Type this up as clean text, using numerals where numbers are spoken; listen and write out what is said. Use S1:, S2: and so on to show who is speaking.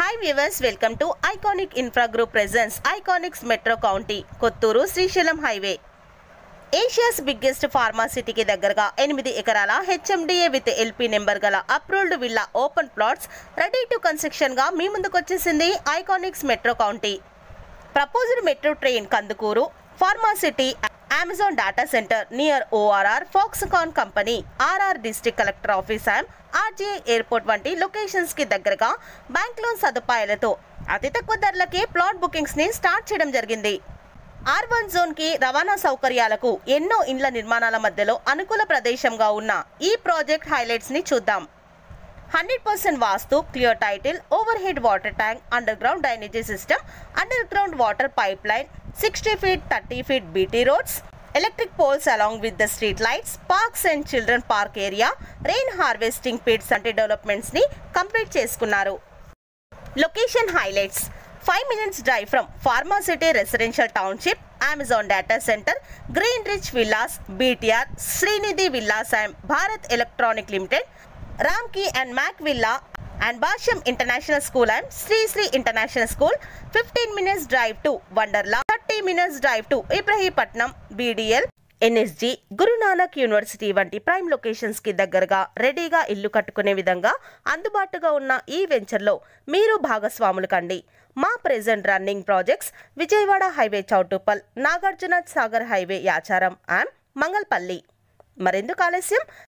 S1: Hi viewers, welcome to Iconic Infra Group presents Iconics Metro County, Kotturu Srisailam Highway. Asia's biggest pharma city కి దగ్గరగా 8 ఎకరాల HMDA with LP number గల approved villa open plots ready to construction గా మీ ముందుకు వచ్చేసింది IconX metro county. Proposed metro train Kandukur, pharma city, Amazon data center near ORR, Foxconn company, RR district collector office and RGA airport వంటి locations కి దగ్గరగా bank loan సదుపాయాలతో అతి తక్కువ ధరలకే ప్లాట్ బుకింగ్స్ ని స్టార్ట్ చేయడం జరిగింది. R1 జోన్ కి రవాణా సౌకర్యాలకు ఎన్నో ఇండ్ల నిర్మాణాల మధ్యలో అనుకూల ప్రదేశంగా ఉన్న ఈ ప్రాజెక్ట్ హైలైట్స్ ని చూద్దాం. 100% vastu, clear title, overhead water tank, underground drainage system, underground water pipeline, 60 feet 30 feet BT roads, electric poles along with the street lights, parks and children park area, rain harvesting pits వంటి developments ని complete చేసుకున్నారు. Location highlights: 5 minutes drive from Pharma City Residential Township, Amazon Data Center, Green Ridge Villas, BTR, Srinidhi Villas and Bharat Electronic Limited, Ramki and Mac Villa and Basham International School and Sri International School. 15 minutes drive to Wonderla, 30 minutes drive to Ibrahimpatnam, BDL, NSG, Guru Nanak University వంటి prime locations కి దగ్గరగా రెడీగా ఇల్లు కట్టుకునే విధంగా అందుబాటుగా ఉన్న ఈ వెంచర్లో మీరు భాగస్వాములు కండి. మా present running projects Vijayawada highway Choutuppal, Nagarjuna Sagar highway Yacharam and Mangalpalli. మరెందుకు ఆలస్యం,